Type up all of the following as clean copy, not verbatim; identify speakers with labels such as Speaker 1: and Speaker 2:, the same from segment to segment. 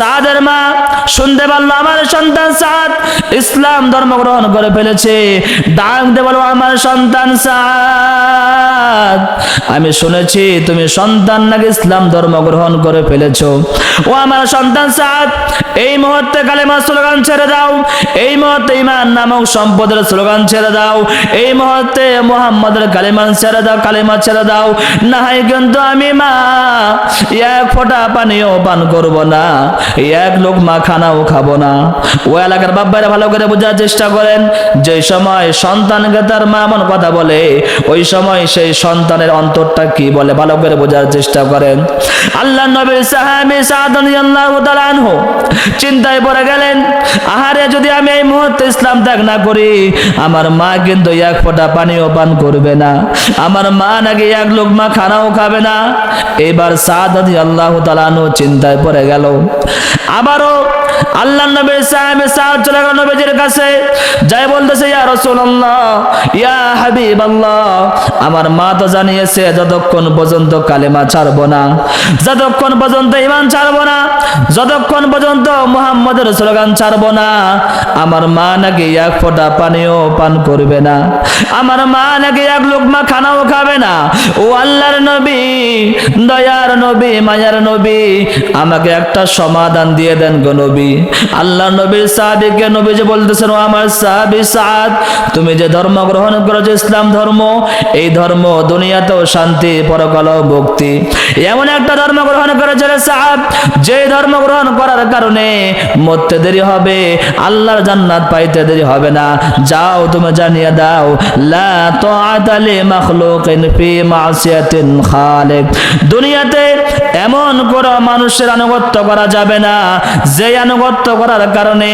Speaker 1: সাদের মা শুনতে পারলো আমার সন্তান সাদ ইসলাম ধর্ম গ্রহণ করে ফেলেছে। ডাক দিয়ে বলো, আমার সন্তান সাদ, আমি শুনেছি তুমি সন্তান নাকি ইসলাম ধর্ম গ্রহণ করে ফেলেছো। ও আমার সন্তান সাদ, এই মুহূর্তে কালেমা স্লোগান ছেড়ে দাও, এই মুহূর্তে ঈমান নামক সম্পদের স্লোগান ছেড়ে দাও, এই মুহূর্তে মুহাম্মাদের কালেমা ছেড়ে দাও, কালেমা ছেড়ে দাও, না হয় কিন্তু আমি মা এক ফোঁটা পানিও পান করব না, এক লোকমা খানাও খাবো না। ও এলাকার বাব্বারা ভালো করে বোঝার চেষ্টা করেন, যে সময় সন্তানকে তার মা এমন কথা বলে, ওই সময় সেই সন্তানের অন্তরটা কি বলে ভালো করে বোঝার চেষ্টা করেন। আল্লাহ নবীর সাহাবী সাদ রাদিয়াল্লাহু তাআলা আনহু চিন্তায় পড়ে গেলেন, আহারে যদি আমি এই মুহূর্তে ইসলাম ত্যাগ না করি, আমার মা কিন্তু এক ফোঁটা পানিও পান করবে না, আমার মা নাকি এক লোকমা খানাও খাবে না। এবার সাদ রাদিয়াল্লাহু তাআলা আনহু চিন্তায় পড়ে গেল। আবারও আল্লাহ নবীর সাহাবী সাদ চলে গেল নবীজির কাছে, যাই বলতেছে, ইয়া রাসূলুল্লাহ, ইয়া হাবিবাল্লাহ, আমার মা তো জানিয়েছে যতক্ষণ পর্যন্ত কালেমা ছাড়বো না, যতক্ষণ পর্যন্ত ঈমান ছাড়বো না, যতক্ষণ পর্যন্ত মুহাম্মাদের স্লোগান ছাড়বো না, আমার মা নাকি এক ফোঁটা পানিও পান করবে না, আমার মা নাকি এক লোকমা খানাও খাবে না। ও আল্লাহর নবী, দয়ার নবী, মায়ার নবী, আমাকে একটা সমাধান দিয়ে দেন গো নবী। আল্লাহ নবীর সাহাবীকে নবীজি বলতেছেন, ও আমার সাহাবী সাদ, তুমি যে ধর্ম গ্রহণ করেছো ইসলাম ধর্ম, এই ধর্ম দুনিয়াতেও শান্তি, পরকালেও মুক্তি। এমন একটা ধর্ম গ্রহণ করেছে রে সাদ, যে ধর্ম গ্রহণ করার কারণে মরতে দেরি হবে, আল্লাহর জান্নাত পাইতে দেরি হবে না। যাও তুমি জানিয়ে দাও, লা তাআতা লি মাখলুকিন ফি মাসিয়াতিন খালিক। দুনিয়াতে এমন কোন মানুষের আনুগত্য করা যাবে না যে আনুগত্য করার কারণে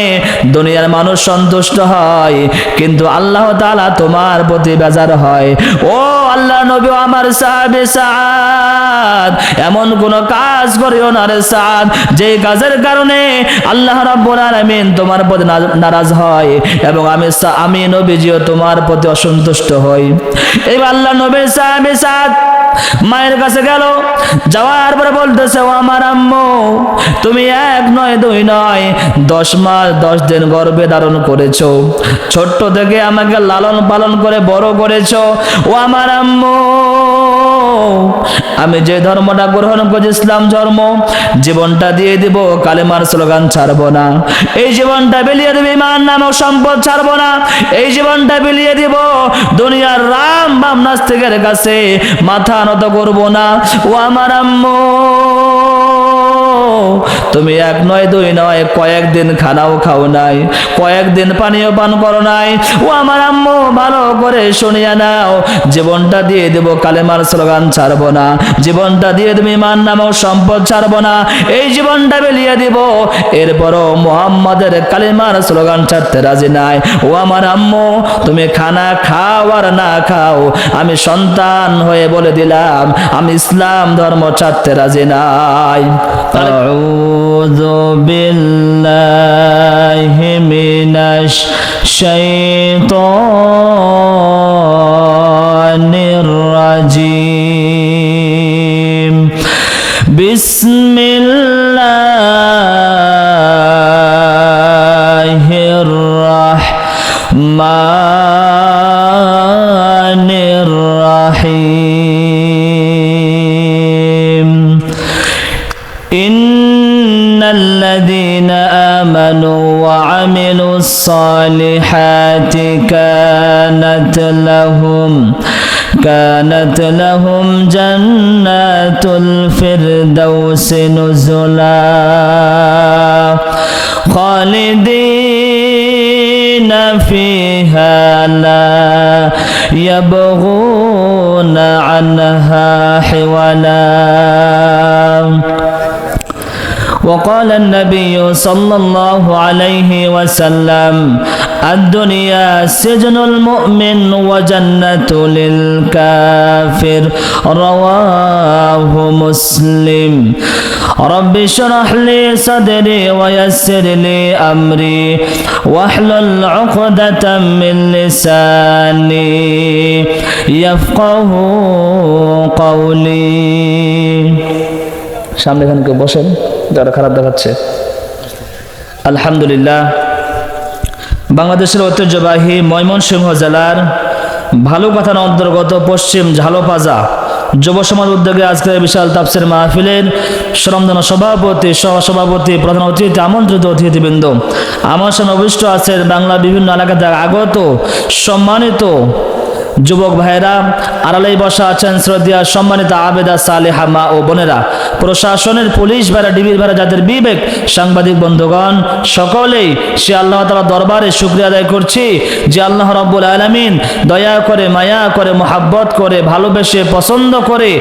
Speaker 1: দুনিয়ার মানুষ সন্তুষ্ট হয় কিন্তু আল্লাহ তাআলা তোমার প্রতি বেজার হয়। ও আল্লাহ নবী, আমার সাহাবী সাদ, এমন কোন কাজ করিও না রে সাদ, যে কাজের কারণে আল্লাহ রাব্বুল আলামিন তোমার প্রতি নারাজ হয় এবং আমি নবীজিও তোমার প্রতি অসন্তুষ্ট হই। এবার আল্লাহ নবীর সাহাবী সাদ মায়ের কাছে গেল, যাওয়ার পরে বলতেছে, ও আমার আম্মু, তুমি 1 নয় 2 নয় 10 মাস 10 দিন গর্ভে ধারণ করেছো, ছোট্ট থেকে আমাকে লালন পালন করে বড় করেছো। ও আমার আম্মু, আমি যে ধর্মটা গ্রহণ করেছি ইসলাম ধর্ম, জীবনটা দিয়ে দিব, কালেমার স্লোগান ছাড়বো না, এই জীবনটা বিলিয়ে দেব, ঈমান নামক সম্পদ ছাড়বো না, এই জীবনটা বিলিয়ে দিব, দুনিয়ার রাম বাম নাস্তিকের কাছে মাথা নত করবো না। ও আমার আম্মু, তুমি 1 নয় 2 নয় কয়েকদিন খানাও খাও নাই, কয়েকদিন পানিও পান করো নাই। ও আমার আম্মু, ভালো করে শুনিয়া নাও, জীবনটা দিয়ে দেব, কালেমার স্লোগান ছাড়বো না, জীবনটা দিয়ে দেব, ঈমান নামক সম্পদ ছাড়বো না, এই জীবনটা বিলিয়ে দিব, এরপরও মুহাম্মাদের কালেমার স্লোগান ছাড়তে রাজি নাই। ও আমার আম্মু, তুমি খানা খাও আর না খাও, আমি সন্তান হয়ে বলে দিলাম, আমি ইসলাম ধর্ম ছাড়তে রাজি নাই। আউযু বিল্লাহি মিনাশ শাইতানির রাজিম। বিসমিল্লাহির রাহমানির রাহিম। ইন্নাল্লাযীনা আমানু ওয়া আমিলুস সালিহাতি কানাত লাহুম জান্নাতুল ফিরদাউসি নুজুলা খালিদিনা ফিহা লা ইয়াবগুনা আনহা হিওয়ালা। وقال النبي صلى الله عليه وسلم الدنيا سجن المؤمن وجنة للكافر رواه مسلم. رب اشرح لي صدري ويسر لي أمري واحلل عقدة من لساني يفقه قولي. সামনে এখানে কেউ বসেন, যারা খারাপ দেখাচ্ছে। আলহামদুলিল্লাহ, বাংলাদেশের ঐতিহ্যবাহী ময়মনসিংহ জেলার ভালুকা থানার অন্তর্গত পশ্চিম ঝালপাজা যুব সমাজ উদ্যোগে আজকের বিশাল তাফসীর মাহফিলের শ্রমদান সভাপতি, সহসভাপতি, প্রধান অতিথি, আমন্ত্রিত অতিথিবৃন্দ, আমার সামনে অভিষ্ট আছেন বাংলা বিভিন্ন এলাকা থেকে আগত সম্মানিত যুবক ভাইরা, আড়ালেই বসা আছেন শ্রদ্ধা সম্মানিত আবেদা সালেহা মা ও বোনেরা, প্রশাসনের পুলিশ ভাইরা, ডিবির ভাইরা, যাদের বিবেক, সাংবাদিক বন্ধুগণ, সকলেই সে আল্লাহ তাআলার দরবারে শুকরিয়া আদায় করছি যে আল্লাহ রাব্বুল আলামিন দয়া করে, মায়া করে, মোহাব্বত করে, ভালোবেসে, পছন্দ করে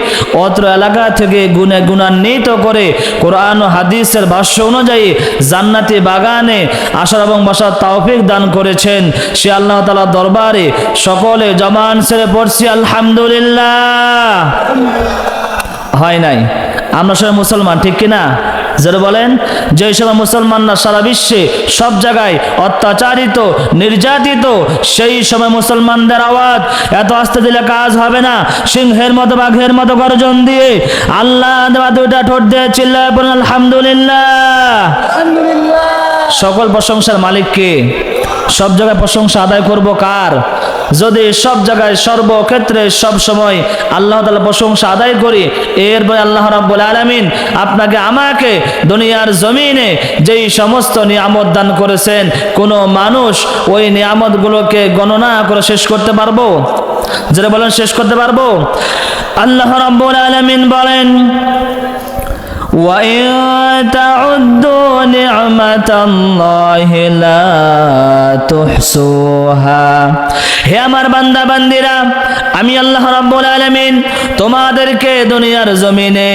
Speaker 1: অত্র এলাকা থেকে গুণান্বিত করে কোরআন ও হাদিসের ভাষ্য অনুযায়ী জান্নাতি বাগানে আসার এবং বসার তৌফিক দান করেছেন। সে আল্লাহ তাআলার দরবারে সকলে জমা ছেড়ে পড়ছি আলহামদুলিল্লাহ। হয় নাই, আমরা সবাই মুসলমান, ঠিক কিনা? যারা বলেন যে সময় মুসলমানরা সারা বিশ্বে সব জায়গায় অত্যাচারিত, নির্যাতিত, সেই সময় মুসলমানদের আওয়াজ এত আস্তে দিলে কাজ হবে না। সিংহের মতো, বাঘের মতো গর্জন দিয়ে আল্লাহ দেওয়া দুইটা ঠোঁট দিয়ে চিল্লায় বলেন আলহামদুলিল্লাহ। সকল প্রশংসার মালিককে, সব জায়গায় প্রশংসা আদায় করব কার? যদি সব জায়গায় সর্বক্ষেত্রে সব সময় আল্লাহ তাআলা প্রশংসা আদায় করি, এরপরে আল্লাহ রাব্বুল আলামিন আপনাকে আমাকে দুনিয়ার জমিনে যেই সমস্ত নিয়ামত দান করেছেন, কোনো মানুষ ওই নিয়ামতগুলোকে গণনা করে শেষ করতে পারবো? যারা বলেন শেষ করতে পারবো? আল্লাহ রাব্বুল আলামিন বলেন وَإِن تَعُدُّوا نِعْمَةَ اللَّهِ لَا تُحْصُوهَا। হে আমার বান্দা বান্দিরা, আমি আল্লাহ রাব্বুল আলামিন তোমাদেরকে দুনিয়ার জমিনে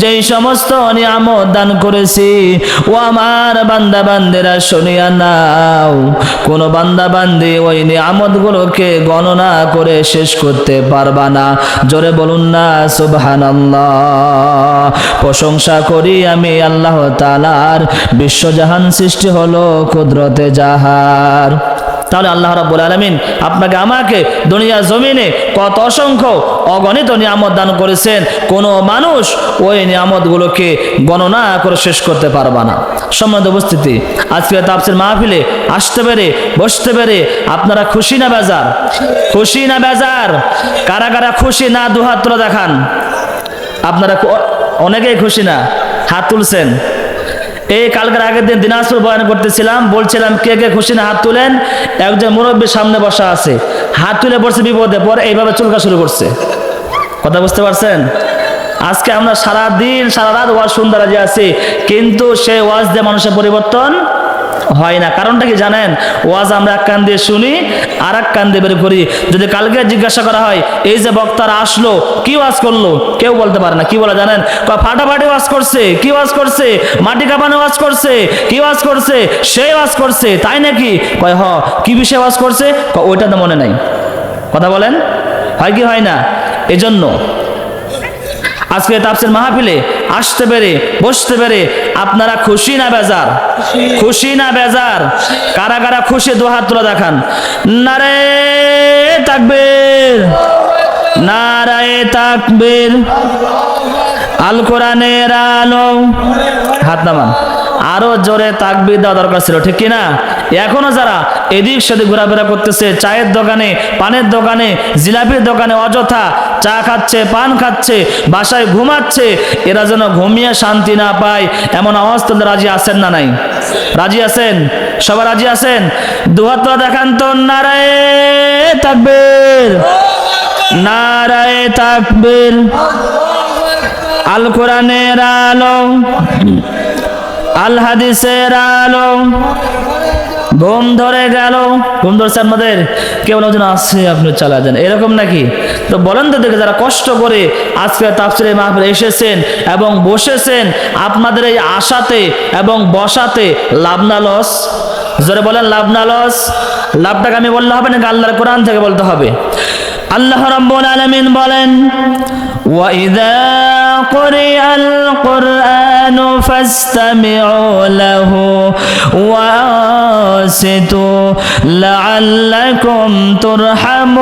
Speaker 1: যেই সমস্ত নিয়ামত দান করেছি, ও আমার বান্দা বান্দিরা শুনিয়া নাও, কোন বান্দা বান্দি ওই নিয়ামতগুলোকে গণনা করে শেষ করতে পারবা না। জোরে বলুন না সুবহানাল্লাহ। প্রশংসা করি আমি আল্লাহ তাআলার, বিশ্বজাহান সৃষ্টি হলো কুদরতে যাহার। তাহলে আল্লাহ রাব্বুল আলামিন আপনাকে আমাকে দুনিয়ার জমিনে কত অসংখ্য অগণিত নিয়ামত দান করেছেন, কোনো মানুষ ওই নিয়ামতগুলোকে গণনা করে শেষ করতে পারবে না। সম্মানিত উপস্থিতি, আজকে তাফসীর মাহফিলে আসতে পেরে, বসতে পেরে আপনারা খুশি না বেজার? খুশি না বেজার? কারা কারা খুশি না দুহাত তুলে দেখান। আপনারা অনেকেই খুশি না, হাত তুলছেন। এই কালকের আগের দিন দিনাজপুর বয়ান করতেছিলাম, বলছিলাম কে কে খুশি না হাত তুলেন। একজন মুরব্বী সামনে বসা আছে, হাত তুলে পড়ছে বিপদে, পরে এইভাবে চুলকা শুরু করছে। কথা বুঝতে পারছেন? আজকে আমরা সারা দিন সারা রাত ওয়াজ শুনতে রাজি আছি, কিন্তু সেই ওয়াজ দিয়ে মানুষের পরিবর্তন হয় না। কারণটা কি জানেন? ওয়াজ আমরা এক কান দিয়ে শুনি, আর এক কান দিয়ে বের করি। যদি কালকে জিজ্ঞাসা করা হয় এই যে বক্তারা আসলো কি ওয়াজ করলো, কেউ বলতে পারে না। কি বলে জানেন? ফাটাফাটি ওয়াজ করছে, কি ওয়াজ করছে, মাটি কাঁপানো ওয়াজ করছে, কি ওয়াজ করছে, সেই ওয়াজ করছে, তাই নাকি? কয় হ। কি বিষয়ে ওয়াজ করছে? ওইটা তো মনে নাই। কথা বলেন, হয় কি হয় না? এজন্য আজকে তাফসীর মাহফিলে আসতে পেরে, বসতে পেরে আপনারা খুশি না বেজার? খুশি না বেজার? কারা কারা খুশি দুহাত তুলে দেখান। নারে তাকবীর, নারায়ে তাকবীর। আল কোরআনের আলো, হাত নামান। আরো জোরে তাকবীর দেওয়া দরকার ছিল, ঠিক কিনা? এখনো যারা এদিক সেদিক ঘোরাফেরা করতেছে, চায়ের দোকানে, পানের দোকানে, জিলাপির দোকানে অযথা চা খাচ্ছে, পান খাচ্ছে, বাসায় ঘুমাচ্ছে, এরা যেন ঘুমিয়ে শান্তি না পায় এমন আওয়াজ তুলতে রাজি আছেন না নাই? রাজি আছেন? সবাই রাজি আছেন? দুহাত দেখান তো। নারায়ে তাকবীর, নারায়ে তাকবীর। আল কোরআনের আলো, আল হাদিসের আলো। ঘুম ধরে গেল, ঘুম ধরছে আপনাদের? কেউ বলেন আছে আপনি চালা যান, এরকম নাকি? তো বলেন তো দেখে, যারা কষ্ট করে আজকে তাফসীরে মাহফিলে এসেছেন এবং বসেছেন, আপনাদের এই আশাতে এবং বসাতে লাভ না লস? জোরে বলেন, লাভ না লস? লাভটাকে আমি বললে হবে নাকি আল্লাহর কোরআন থেকে বলতে হবে? আল্লাহ রাব্বুল আলামিন বলেন وَإِذَا قُرِئَ الْقُرْآنُ فَاسْتَمِعُوا لَهُ وَأَنصِتُوا لَعَلَّكُمْ تُرْحَمُونَ।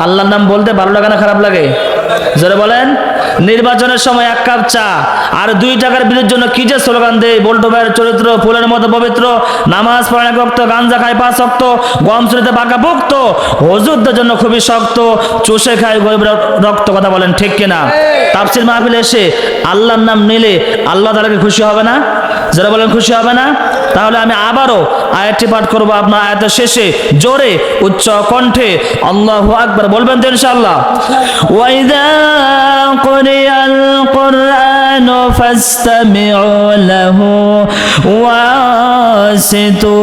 Speaker 1: আল্লাহর নাম বলতে ভালো লাগে না খারাপ লাগে? জোরে বলেন। নির্বাচনের সময় 1 কাপ চা আর 2 টাকার বিলের জন্য কি যে স্লোগান দেয়। বল্টু ভাইয়ের চরিত্র ফুলের মতো পবিত্র, নামাজ পড়ে 1 ওয়াক্ত, গাঞ্জা খায় 5 ওয়াক্ত, গম চুরিতে পাকা ভুক্ত, হুজুরদের জন্য খুবই শক্ত, চুষে খায় গরিবের রক্ত। কথা বলেন ঠিক কিনা? তাফসীর মাহফিলে এসে আল্লাহর নাম নিলে আল্লাহ তাআলাকে খুশি হবে না? যারা বলেন খুশি হবে না? তাহলে আমি আবারও আয়াতটি পাঠ করব আপনার আয়াতের শেষে জোরে উচ্চ কণ্ঠে আল্লাহু আকবার বলবেন তো ইনশাআল্লাহ। ওয়াইদা কুরিয়াল কুরআনু ফাসতামিউ লাহু ওয়াসিতু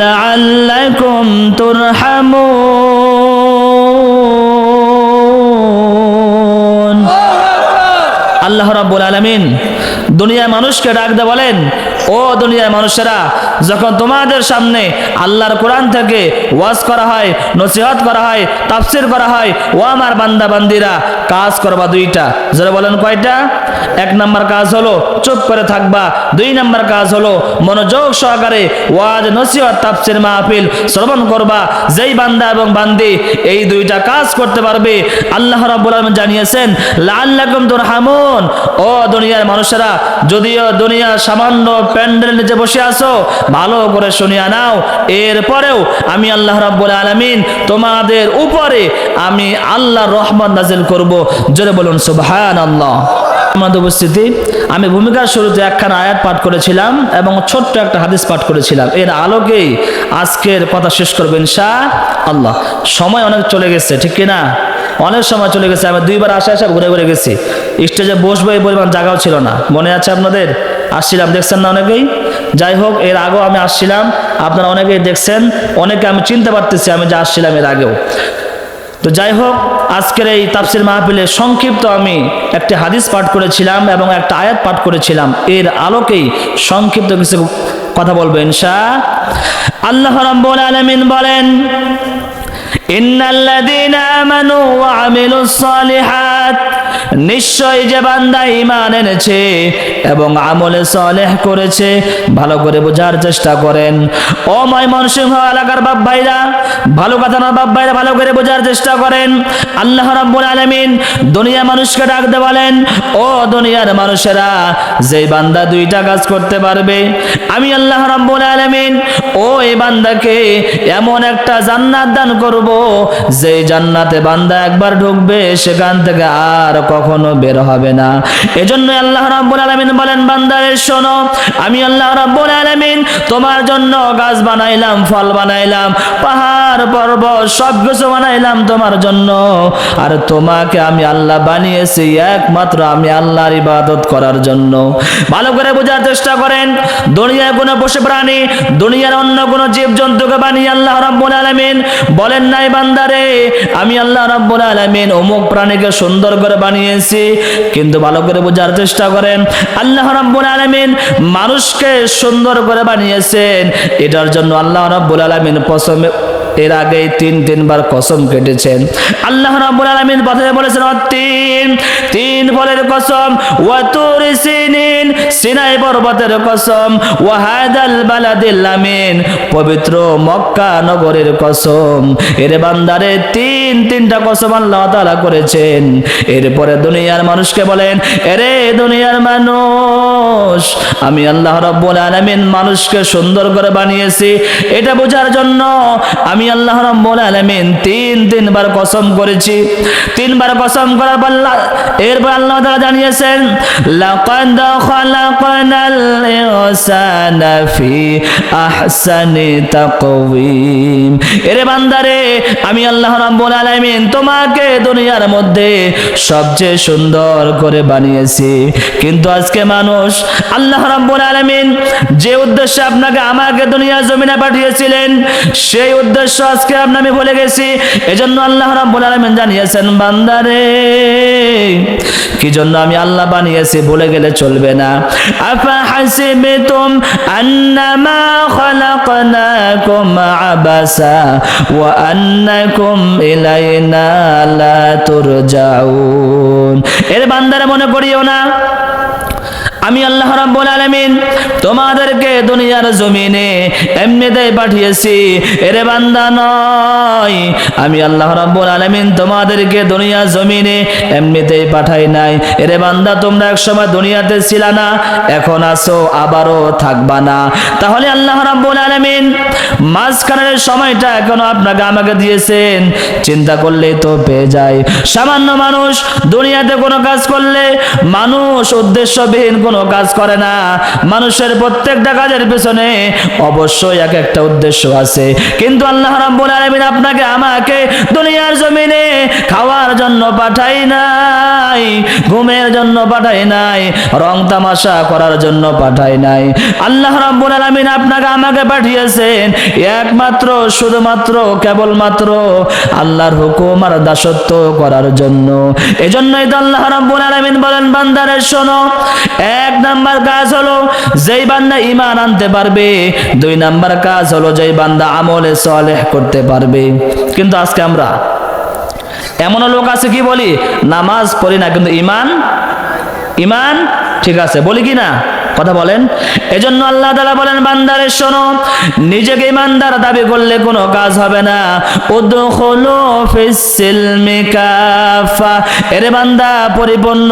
Speaker 1: লাআল্লাকুম তুরহামুন। আল্লাহ রাব্বুল আলামিন দুনিয়ার মানুষকে ডাক দিয়ে বলেন, ও দুনিয়ার মানুষেরা, যখন তোমাদের সামনে আল্লাহর কোরআন থেকে ওয়াজ করা হয়, নসিহত করা হয়, তাফসীর করা হয়, ও আমার বান্দা বান্দিরা কাজ করবা 2টা। যারা বলেন কয়টা? 1 নাম্বার কাজ হলো চুপ করে থাকবা, 2 নাম্বার কাজ হলো মনোযোগ সহকারে ওয়াজ, নসিহত, তাফসীর মাহফিল শ্রবণ করবা। যেই বান্দা এবং বান্দি এই 2টা কাজ করতে পারবে, আল্লাহ রাব্বুল আলামিন জানিয়েছেন লাআল্লাকুম তুরহামুন। ও দুনিয়ার মানুষেরা, যদিও দুনিয়ার সামান্য প্যান্ডেলের নিচে বসে আছো, ভালো করে শুনিয়া নাও, এরপরেও আমি আল্লাহ রাব্বুল আলামিন তোমাদের উপরে আমি আল্লাহর রহমত নাজিল করব। জোরে বলুন সুবহানাল্লাহ। আমাদের উপস্থিতি, আমি ভূমিকার শুরুতে একখানা আয়াত পাঠ করেছিলাম এবং ছোট্ট একটা হাদিস পাঠ করেছিলাম। এর আলোকেই আজকের কথা শেষ করবেন ইনশাআল্লাহ। সময় অনেক চলে গেছে, ঠিক কিনা? অনেক সময় চলে গেছে। আমি 2বার আসা ঘুরে ঘুরে গেছি। স্টেজে বসবো এই পরিমাণ জায়গাও ছিল না, মনে আছে আপনাদের? আসছিলাম, দেখছেন না অনেকেই? যাই হোক, এর আগেও আমি আসছিলাম, আপনারা অনেকেই দেখছেন, অনেকে আমি চিনতে পারতেছি আমি যে আসছিলাম এর আগেও। তো যাই হোক, আজকের এই তাফসীর মাহফিলে সংক্ষিপ্ত আমি একটি হাদিস পাঠ করেছিলাম এবং একটা আয়াত পাঠ করেছিলাম। এর আলোকেই সংক্ষিপ্ত কিছু কথা বলবো ইনশাআল্লাহ। আল্লাহ রাব্বুল আলামিন বলেন, ইন্নাল্লাযীনা আমানু ওয়া আমিলুস সালিহাত, নিশ্চয় যে বান্দা ঈমান এনেছে এবং আমলে সালেহ করেছে। ভালো করে বোঝার চেষ্টা করেন ও ময়মনসিংহ এলাকার বাপ ভাইরা, ভালো কথা না বাপ ভাইরা, ভালো করে বোঝার চেষ্টা করেন। আল্লাহ রাব্বুল আলামিন দুনিয়ার মানুষকে ডাক দিয়ে বলেন, ও দুনিয়ার মানুষেরা, যেই বান্দা 2টা কাজ করতে পারবে, আমি আল্লাহ রাব্বুল আলামিন ও এই বান্দাকে এমন একটা জান্নাত দান করব, যে জান্নাতে বান্দা একবার ঢুকবে সেখান থেকে আর কখনো বের হবে না। এজন্য আল্লাহ রাব্বুল আলামিন বলেন, বান্দারে শোনো, আমি আল্লাহ রাব্বুল আলামিন তোমার জন্য গাছ বানাইলাম, ফল বানাইলাম, পাহাড় পর্বত সবকিছু বানাইলাম তোমার জন্য। আর তোমাকে আমি আল্লাহ বানিয়েছি একমাত্র আমি আল্লাহর ইবাদত করার জন্য। ভালো করে বোঝার চেষ্টা করেন। দুনিয়ায় কোনো পশু প্রাণী, দুনিয়ার অন্য কোনো জীব জন্তুকে বানিয়ে আল্লাহ রাব্বুল আলামিন বলেন নাই, বান্দারে আমি আল্লাহ রাব্বুল আলামিন অমুক প্রাণীকে সুন্দর করে বানিয়েছি। কিন্তু ভালো করে বোঝার চেষ্টা করেন, আল্লাহ রাব্বুল আলামিন মানুষকে সুন্দর করে বানিয়েছেন। এটার জন্য আল্লাহ রাব্বুল আলামিন কসমে এর আগে 3বার কসম কেটেছেন। আল্লাহ রাব্বুল আলামিন প্রথমে বলেছেন তিন ফলের কসম, ওয়া তুর সিনিন, সিনাই পর্বতের কসম, ওয়া হাদাল বালাদিল আমিন, পবিত্র মক্কা নগরের কসম। এর বান্দারে 3টা কসম আল্লাহ তাআলা করেছেন। এরপরে দুনিয়ার মানুষকে বলেন, এরে দুনিয়ার মানুষ, আমি আল্লাহ রাব্বুল আলামিন মানুষকে সুন্দর করে বানিয়েছি। এটা বোঝার জন্য আমি আল্লাহ রাব্বুল আলামিন 3বার কসম করেছি। 3বার কসম করার পর এরপর আল্লাহ তাআলা জানিয়েছেন, লাকাদ খালাকনাল ইনসানা ফি আহসানি তাকওয়িম। এরে বান্দারে, আমি আল্লাহ রাব্বুল আলামিন তোমাকে দুনিয়ার মধ্যে সবচেয়ে সুন্দর করে বানিয়েছি। কিন্তু আজকে মানুষ, আল্লাহ রাব্বুল আলামিন যে উদ্দেশ্যে আপনাকে আমাকে দুনিয়ার জমিনে পাঠিয়েছিলেন, সেই উদ্দেশ্য আজকে আমি ভুলে গেছি। এজন্য আল্লাহ রাব্বুল আলামিন জানিয়েছেন, বান্দারে, কি জন্য আমি আল্লাহ বানিয়েছি ভুলে গেলে চলবে না। আফা হাসিবতুম আন্নামা খালাকনাকুম আবাসা ওয়া আন্নাকুম ইলাইনা লা তুরজাউন। এর বান্দারে মনে করিও না আমি আল্লাহ রাব্বুল আলামিন তোমাদেরকে দুনিয়ার জমিনে এমনিতেই পাঠিয়েছি, এরে বান্দা নয়। আমি আল্লাহ রাব্বুল আলামিন তোমাদেরকে দুনিয়ার জমিনে এমনিতেই পাঠাই নাই। এরে বান্দা তোমরা একসময় দুনিয়াতে ছিলা না, এখন আছো, আবারও থাকবা না। তাহলে আল্লাহ রাব্বুল আলামিন মাঝখানের সময়টা কেন আপনাকে আমাকে দিয়েছেন, চিন্তা করলেই তো পেয়ে যায়। সামান্য মানুষ দুনিয়াতে কোনো কাজ করলে মানুষ উদ্দেশ্যবিহীন কোনো কাজ করে না। মানুষের প্রত্যেকটা কাজের পেছনে অবশ্যই এক একটা উদ্দেশ্য আছে। কিন্তু আল্লাহ রাব্বুল আলামিন আপনাকে আমাকে দুনিয়ার জমিনে খাওয়ার জন্য পাঠাই নাই, ঘুমের জন্য পাঠাই নাই, রং তামাশা করার জন্য পাঠাই নাই। আল্লাহ রাব্বুল আলামিন আপনাকে আমাকে পাঠিয়েছেন একমাত্র শুধুমাত্র কেবলমাত্র আল্লাহর হুকুম আর দাসত্ব করার জন্য। এজন্যই তো আল্লাহ রাব্বুল আলামিন বলেন, বান্দারে শোনো, এক নাম্বার কাজ হলো যেই বান্দা ঈমান আনতে পারবে, দুই নাম্বার কাজ হলো যেই বান্দা আমলে সালেহ করতে পারবে। কিন্তু আজকে আমরা এমন লোক আছে কি বলি নামাজ পড়ি না কিন্তু ঈমান ঠিক আছে বলি কি না, কথা বলেন। এজন্য আল্লাহ তাআলা বলেন, বান্দারে শোনো, নিজেকে ঈমানদার দাবি করলে কোনো কাজ হবে না। উদখুলু ফিস সিলমি কাফা, এরে বান্দা পরিপূর্ণ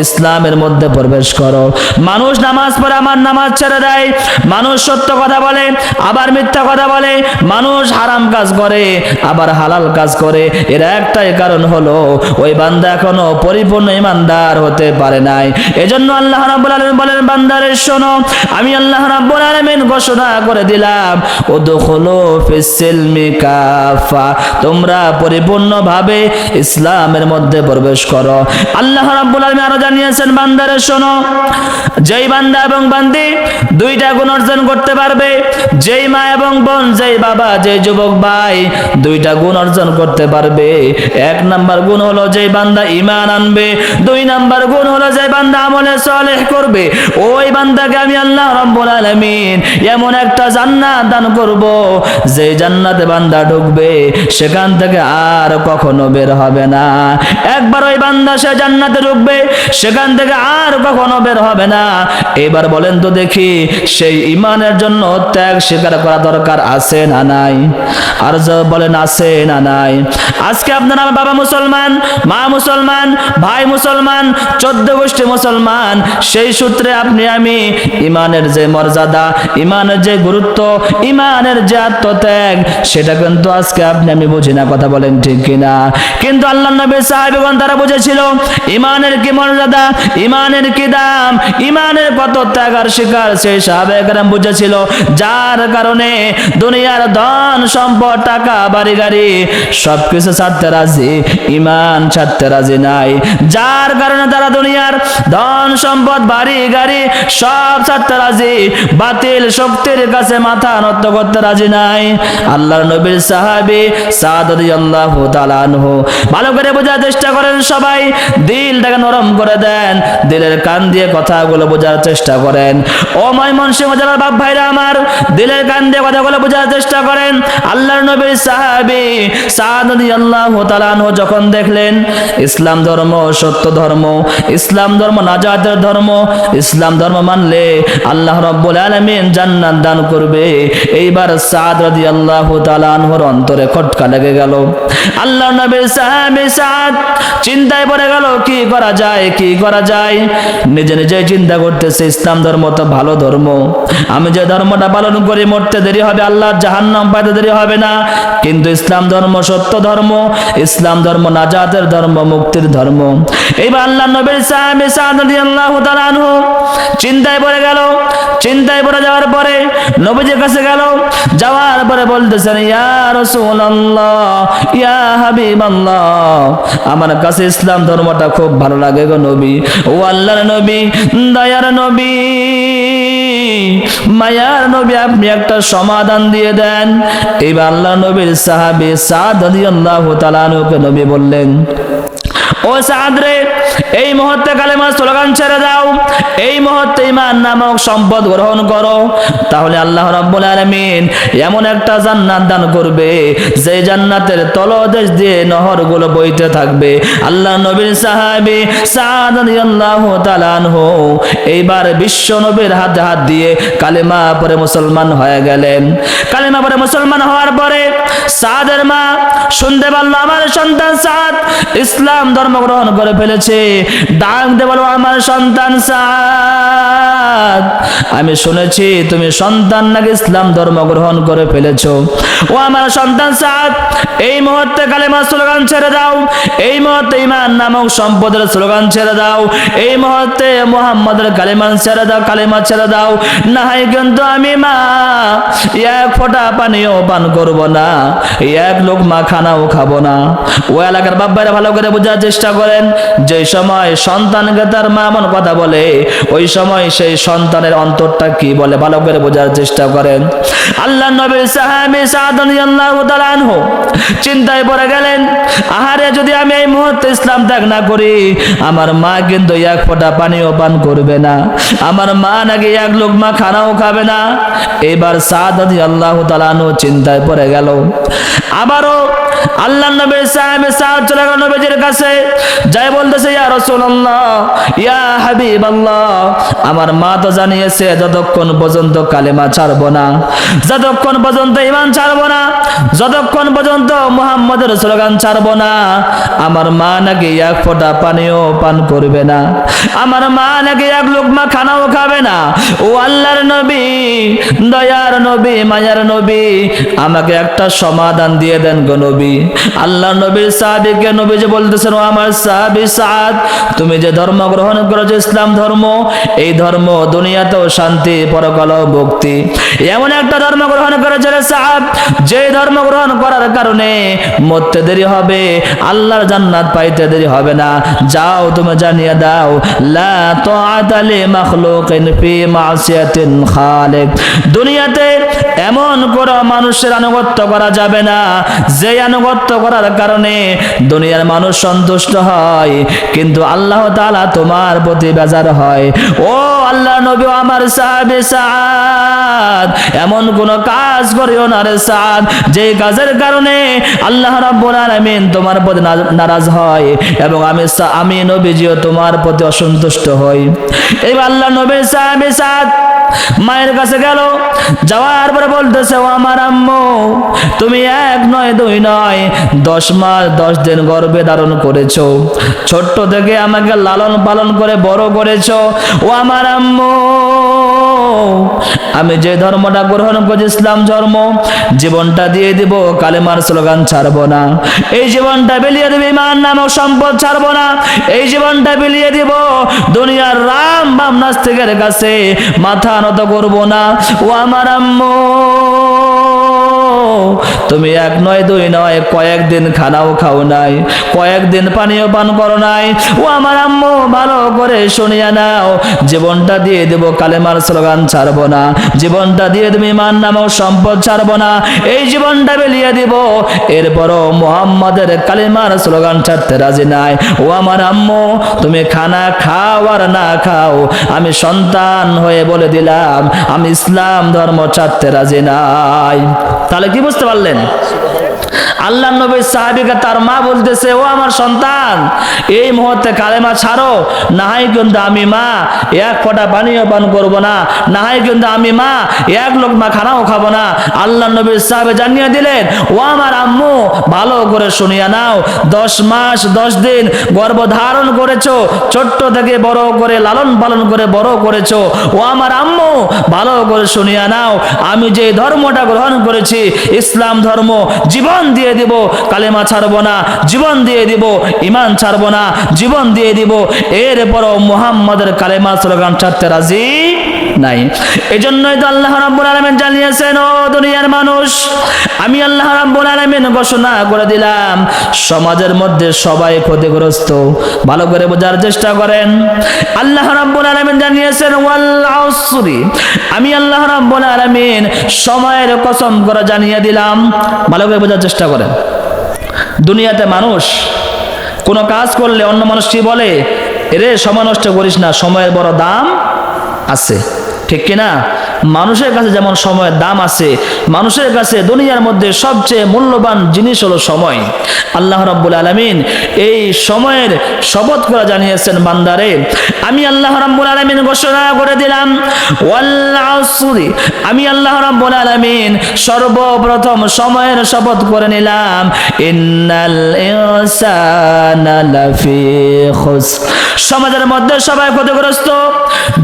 Speaker 1: ইসলামের মধ্যে প্রবেশ করো। মানুষ নামাজ পড়ে আমার নামাজ ছেড়ে দেয়, মানুষ সত্য কথা বলে আবার মিথ্যা কথা বলে, মানুষ হারাম কাজ করে আবার হালাল কাজ করে। এর একটাই কারণ হলো ওই বান্দা এখনো পরিপূর্ণ ঈমানদার হতে পারে নাই। এজন্য আল্লাহ রাব্বুল আলামিন বলেন, বান্দারে শোনো, আমি আল্লাহ রাব্বুল আলামিন ঘোষণা করে দিলাম, উদখুলু ফিস সিলমি কাফা, তোমরা পরিপূর্ণভাবে ইসলামের মধ্যে প্রবেশ করো। আল্লাহ রাব্বুল আলামিন আরো জানিয়েছেন, বান্দারে শোনো, যেই বান্দা এবং বান্দি দুইটা গুণ অর্জন করতে পারবে, যেই মা এবং বোন, যেই বাবা, যেই যুবক ভাই দুইটা গুণ অর্জন করতে পারবে। এক নাম্বার গুণ হলো যেই বান্দা ঈমান আনবে, দুই নাম্বার গুণ হলো যেই বান্দা আমলে সালেহ করবে। ওই বান্দাকে আমি আল্লাহ রাব্বুল আলামিন এমন একটা জান্নাত দান করব, যে জান্নাতে বান্দা ঢুকবে সেখান থেকে আর কখনো বের হবে না। একবার ওই বান্দা সে জান্নাতে ঢুকবে, সেখান থেকে আর কখনো বের হবে না। এবার বলেন তো দেখি, সেই ঈমানের জন্য ত্যাগ স্বীকার করা দরকার আছে না নাই? আর বলেন আছে না নাই? আজকে আপনার আমার বাবা মুসলমান, মা মুসলমান, ভাই মুসলমান, 14 গোষ্ঠী মুসলমান, সেই সূত্রে আপনি আমি ঈমানের যে মর্যাদা, ঈমানের যে গুরুত্ব, ঈমানের যে আত্মত্যাগ, সেটা কিন্তু আজকে আপনি আমি বুঝি না, কথা বলেন ঠিক কিনা? কিন্তু আল্লাহর নবী সাহাবীগণ তারা বুঝেছিল ঈমানের কি মর্যাদা, ঈমানের কি দাম, ঈমানের কত ত্যাগ আর শিকার সেই সাহাবায়ে কেরাম বুঝেছিল। যার কারণে দুনিয়ার ধন সম্পদ, টাকা, বাড়ি গাড়ি সবকিছু ছাড়তে রাজি, ঈমান ছাড়তে রাজি নাই। যার কারণে তারা দুনিয়ার ধন সম্পদ, বাড়ি গাড়ি সব ছাড়তে রাজি, বাতিল শক্তির কাছে মাথা নত করতে রাজি নাই। আল্লাহর নবীর সাহাবী সাদ রাদিয়াল্লাহু তাআলা আনহু, ভালো করে বোঝার চেষ্টা করেন সবাই, দিলটাকে নরম করে দেন, দিলের কান দিয়ে কথাগুলো বোঝার চেষ্টা করেন। ও ময়মনসিংহ জেলার বাপ ভাইরা আমার, দিলের কান দিয়ে কথাগুলো বোঝার চেষ্টা করেন। আল্লাহর নবীর সাহাবী সাদ রাদিয়াল্লাহু তাআলা আনহু যখন দেখলেন ইসলাম ধর্ম সত্য ধর্ম, ইসলাম ধর্ম নাজাতের ধর্ম, ইসলাম ধর্ম মানলে আল্লাহ রাব্বুল আলামিন জান্নাত দান করবে, এইবার সাদ রাদিয়াল্লাহু তাআলা আনহুর অন্তরে খটকা লেগে গেল। আল্লাহর নবীর সাহাবী সাদ চিন্তায় পড়ে গেল, কি করা যায়, কি করা যায়। নিজে নিজে চিন্তা করতেছে, ইসলাম ধর্ম তো ভালো ধর্ম, আমি যে ধর্মটা পালন করি মরতে দেরি হবে, আল্লাহর জাহান্নাম পাইতে দেরি হবে না। কিন্তু ইসলাম ধর্ম সত্য ধর্ম, ইসলাম ধর্ম নাজাতের ধর্ম, মুক্তির ধর্ম। এইবার আল্লাহর নবীর সাহাবী সাদ রাদিয়াল্লাহু তাআলা আনহু চিন্তায় পড়ে গেল। চিন্তায় পড়ে যাওয়ার পরে নবীজির কাছে গেল, যাওয়ার পরে বলতেছেন, ইয়া রাসূলুল্লাহ, ইয়া হাবিবাল্লাহ, আমার কাছে ইসলাম ধর্মটা খুব ভালো লাগে গো নবী। ও আল্লাহর নবী, দয়ার নবী, মায়ার নবী, আপনি একটা সমাধান দিয়ে দেন। এইবার আল্লাহর নবীর সাহাবী সাদ রাদিয়াল্লাহু তাআলা আনহুকে নবী বললেন, ও ও সাদ রে, এই মুহূর্তে কালেমার স্লোগান ছেড়ে দাও, এই মুহূর্তে ঈমান নামক সম্পদ গ্রহণ করো, তাহলে আল্লাহ রাব্বুল আলামিন এমন একটা জান্নাত দান করবে যে জান্নাতের তলদেশ দিয়ে নহরগুলো বইতে থাকবে। আল্লাহ নবীর সাহাবী সাদ রাদিয়াল্লাহু তাআলা আনহু এইবার বিশ্ব নবীর হাতে হাত দিয়ে কালেমা পড়ে মুসলমান হয়ে গেলেন। কালেমা পড়ে মুসলমান হওয়ার পরে সাদের মা শুনতে পারলো আমার সন্তান সাদ ইসলাম ধর্ম গ্রহণ করে ফেলেছে। ডাক দিয়ে বলো, আমার সন্তান সাদ, আমি শুনেছি তুমি সন্তান নাকি ইসলাম ধর্ম গ্রহণ করে ফেলেছো। ও আমার সন্তান সাদ, এই মুহূর্তে কালেমা স্লোগান ছেড়ে দাও, এই মুহূর্তে ঈমান নামক সম্পদের স্লোগান ছেড়ে দাও, এই মুহূর্তে মুহাম্মাদের কালেমা ছেড়ে দাও, কালেমা ছেড়ে দাও, না হয় কিন্তু আমি মা এক ফোঁটা পানিও পান করব না, এক লোকমা খানাও খাবো না। ও এলাকার বাব্বারা ভালো করে বোঝার চেষ্টা করেন, যে সময় সন্তানকে তার মা এমন কথা বলে ওই সময় সেই সন্তানের অন্তরটা কি বলে ভালো করে বোঝার চেষ্টা করেন। আল্লাহ নবীর সাহাবী সাদ রাদিয়াল্লাহু তাআলা আনহু চিন্তায় পড়ে গেলেন, আহারে যদি আমি এই মুহূর্তে ইসলাম ত্যাগ না করি আমার মা কিন্তু এক ফোঁটা পানিও পান করবে না, আমার মা নাকি এক লোকমা খানাও খাবে না। এবার সাদ রাদিয়াল্লাহু তাআলা আনহু চিন্তায় পড়ে গেল। আবারও আল্লাহ নবীর সাহাবী সাদ চলে গেল নবীজির কাছে, যাই বলতেছে, ইয়া রাসূলুল্লাহ, ইয়া হাবিবাল্লাহ, আমার মা তো জানিয়েছে যতক্ষণ পর্যন্ত কালেমা ছাড়বো না, যতক্ষণ পর্যন্ত ঈমান ছাড়বো না, যতক্ষণ পর্যন্ত মুহাম্মদের স্লোগান ছাড়বো না, আমার মা নাকি এক ফোঁটা পানিও পান করবে না, আমার মা নাকি এক লোকমা খানাও খাবে না। ও আল্লাহর নবী, দয়ার নবী, মায়ার নবী, আমাকে একটা সমাধান দিয়ে দেন গো নবী। আল্লাহ নবীর সাহাবীকে নবীজি বলতেছেন, ও আমার সাহাবী সাদ, তুমি যে ধর্ম গ্রহণ করেছো ইসলাম ধর্ম, এই ধর্ম দুনিয়াতেও শান্তি পরকালেও মুক্তি, এমন একটা ধর্ম গ্রহণ করেছে রে সাহাব, যে ধর্ম গ্রহণ করার কারণে মরতে দেরি হবে, আল্লাহর জান্নাত পাইতে দেরি হবে না। যাও তুমি জানিয়ে দাও, লা তাআতা লি মাখলুকিন ফি মাসিয়াতিল খালিক, দুনিয়াতে এমন কোন মানুষের আনুগত্য করা যাবে না যে আনুগত্য করার কারণে দুনিয়ার মানুষ সন্তুষ্ট হয় কিন্তু আল্লাহ তাআলা তোমার প্রতি বেজার হয়। ও আল্লাহ নবী, আমার সাহাবী সাদ, এমন কোন কাজ করিও না রে সাদ যে কাজের কারণে আল্লাহ রাব্বুল আলামিন তোমার প্রতি নারাজ হয় এবং আমি নবীজিও তোমার প্রতি অসন্তুষ্ট হই। এবার আল্লাহ নবীর সাহাবী সাদ মায়ের কাছে গেল, যাওয়ার পরে বলতেছে, ও আমার আম্মু, তুমি 1 নয় 2 নয় 10 মাস 10 দিন গর্ভে ধারণ করেছো, ছোট্ট থেকে আমাকে লালন পালন করে বড় করেছো। ও আমার আম্মু, আমি যে ধর্মটা গ্রহণ করেছি ইসলাম ধর্ম, জীবনটা দিয়ে দিব, কালেমার স্লোগান ছাড়বো না, এই জীবনটা বিলিয়ে দেব, ঈমান নামক সম্পদ ছাড়বো না, এই জীবনটা বিলিয়ে দিব, দুনিয়ার রাম বাম নাস্তিকের কাছে মাথা নত করবো না। ও আমার আম্মু, তুমি 1 নয় 2 নয় কয়েকদিন খানাও খাও নাই, কয়েকদিন পানিও পান করো নাই। ও আমার আম্মু, ভালো করে শুনিয়া নাও, জীবনটা দিয়ে দেব, কালেমার স্লোগান ছাড়বো না, জীবনটা দিয়ে দেব, ঈমান নামক সম্পদ ছাড়বো না, এই জীবনটা বিলিয়ে দিব, এরপরও মুহাম্মাদের কালেমার স্লোগান ছাড়তে রাজি নাই। ও আমার আম্মু, তুমি খানা খাও আর না খাও, আমি সন্তান হয়ে বলে দিলাম আমি ইসলাম ধর্ম ছাড়তে রাজি নাই। তাহলে কি বুঝতে পারলেন? আল্লাহ নবীর সাহাবীকে তার মা বলতেছে, ও আমার সন্তান, এই মুহূর্তে কালেমা ছাড়ো, না হয় কিন্তু আমি মা 1 ফোঁটা পানিও পান করবো না, না হয় কিন্তু আমি মা 1 লোকমা খানাও খাবো না। আল্লাহ নবীর সাহাবী জানিয়ে দিলেন, ও আমার আম্মু, ভালো করে শুনিয়া নাও, 10 মাস 10 দিন গর্ভধারণ করেছো, ছোট্ট থেকে বড় করে লালন পালন করে বড় করেছো। ও আমার আম্মু, ভালো করে শুনিয়া নাও, আমি যে ধর্মটা গ্রহণ করেছি ইসলাম ধর্ম, জীবন দিয়ে দিব, কালেমা ছাড়বো না, জীবন দিয়ে দিব, ঈমান ছাড়বো না, জীবন দিয়ে দিব, এরপরও মুহাম্মাদের কালেমা স্লোগান ছাড়তে রাজি নাই। এজন্যই তো আল্লাহ রাব্বুল আলামিন জানিয়েছেন, ও দুনিয়ার মানুষ, আমি আল্লাহ রাব্বুল আলামিন ঘোষণা করে দিলাম সমাজের মধ্যে সবাই ক্ষতিগ্রস্ত। ভালো করে বোঝার চেষ্টা করেন। আল্লাহ রাব্বুল আলামিন জানিয়েছেন, ওয়াল আসরি, আমি আল্লাহ রাব্বুল আলামিন সময়ের কসম করে জানিয়ে দিলাম। ভালো করে বোঝার চেষ্টা করেন। দুনিয়াতে মানুষ কোনো কাজ করলে অন্য মানুষ কি বলে, এরে সময় নষ্ট করিস না, সময়ের বড় দাম আছে, ঠিক কিনা? মানুষের কাছে যেমন সময়ের দাম আছে, মানুষের কাছে দুনিয়ার মধ্যে সবচেয়ে মূল্যবান জিনিস হলো সময়। আল্লাহ রাব্বুল আলামিন এই সময়ের শপথ করে জানিয়েছেন, বান্দারে আমি আল্লাহ রাব্বুল আলামিন ঘোষণা করে দিলাম, ওয়াল আসরি, আমি আল্লাহ রাব্বুল আলামিন সর্বপ্রথম সময়ের শপথ করে নিলাম, ইন্নাল ইনসানা লাফি খুসর, সমাজের মধ্যে সবাই ক্ষতিগ্রস্ত,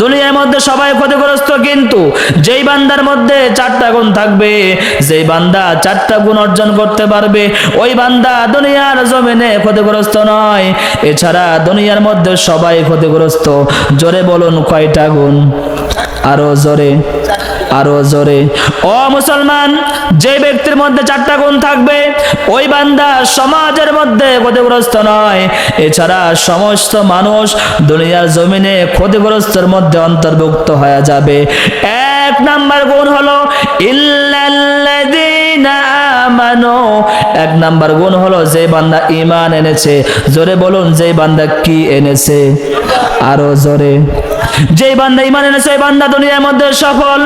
Speaker 1: দুনিয়ার মধ্যে সবাই ক্ষতিগ্রস্ত, কিন্তু যেই বান্দার মধ্যে 4টা গুণ থাকবে, যেই বান্দা 4টা গুণ অর্জন করতে পারবে, ওই বান্দা দুনিয়ার জমিনে ক্ষতিগ্রস্ত নয়। এছাড়া দুনিয়ার মধ্যে সবাই ক্ষতিগ্রস্ত। জোরে বলুন কয়টা গুণ? আরো জোরে, আরো জোরে। ও মুসলমান, যে ব্যক্তির মধ্যে 4টা গুণ থাকবে, ওই বান্দা সমাজের মধ্যে ক্ষতিগ্রস্ত নয়। এছাড়া সমস্ত মানুষ দুনিয়ার জমিনে ক্ষতিগ্রস্তের মধ্যে অন্তর্ভুক্ত হয়ে যাবে। 1 নাম্বার গুণ হলো ইল্লাল্লাযীনা আমানু, 1 নাম্বার গুণ হলো যে বান্দা ঈমান এনেছে। জোরে বলুন, যে বান্দা কি এনেছে? আরো জোরে। যেই বান্দা ঈমান এনেছে ওই বান্দা দুনিয়ার মধ্যে সফল।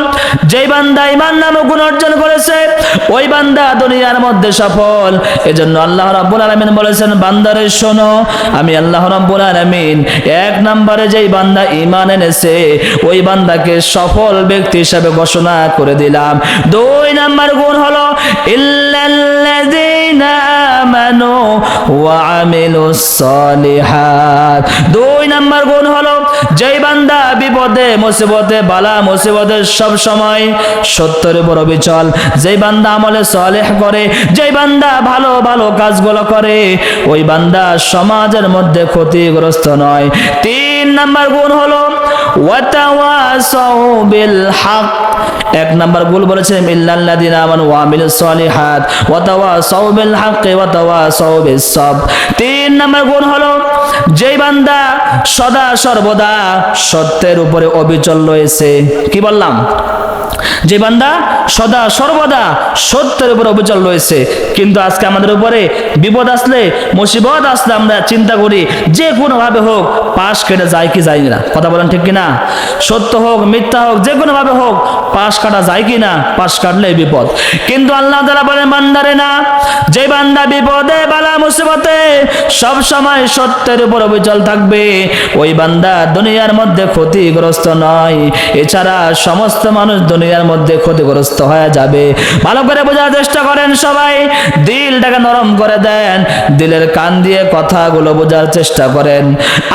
Speaker 1: যেই বান্দা ঈমান নামক গুণ অর্জন করেছে ওই বান্দা দুনিয়ার মধ্যে সফল। এজন্য আল্লাহ রাব্বুল আলামিন বলেছেন, বান্দারে শোনো, আমি আল্লাহ রাব্বুল আলামিন 1 নম্বরে যেই বান্দা ঈমান এনেছে ওই বান্দাকে সফল ব্যক্তি হিসেবে ঘোষণা করে দিলাম। 2 নম্বর গুণ হলো ইল্লাল্লাযীনা আমানু ওয়া আমিলুস সালিহাত। 2 নম্বর গুণ হলো যেই বান্দা বিপদে মুসিবতে বালা মুসিবতে সব সময় সত্যের উপর অবিচল, যেই বান্দা আমলে সালেহ করে, যেই বান্দা ভালো ভালো কাজগুলো করে, ওই বান্দা সমাজের মধ্যে ক্ষতিগ্রস্ত নয়। 3 নম্বর গুণ হলো ওয়াতাওয়াসাউ বিল হক। 1 নম্বর গুণ বলেছেন ইল্লাল্লাযীনা আমানু ওয়া আমিলুস সালিহাত ওয়াতাওয়াসাউ বিল হক ওয়াতাওয়াসাউ বিস সাবর। 3 নম্বর গুণ হলো যেই বান্দা সদা সর্বদা সত্যের উপরে অবিচল রয়েছে। কি বললাম? যে বান্দা সদা সর্বদা সত্যের উপর অবিচল রয়েছে। কিন্তু আজকে আমাদের উপরে বিপদ আসলে, মুসিবত আসলে আমরা চিন্তা করি যে কোনো ভাবে হোক পাশ কেটে যায় কি যায় না। কথা বলেন ঠিক কিনা? সত্য হোক মিথ্যা হোক যে কোনো ভাবে হোক পাশ কাটা যায় কি না? পাশ কাটলে বিপদ। কিন্তু আল্লাহ তাআলা বলেন, বান্দারে না, যে বান্দা বিপদে বালা মুসিবতে সব সময় সত্যের উপর অবিচল থাকবে ওই বান্দা দুনিয়ার মধ্যে ক্ষতিগ্রস্ত নয়। এছাড়া সমস্ত মানুষ দুনিয়ার মধ্যে ক্ষতিগ্রস্ত হয়ে যাবে। ভালো করে বোঝার চেষ্টা করেন সবাই, দিলটাকে নরম করে দেন, দিলের কান দিয়ে কথাগুলো বোঝার চেষ্টা করেন।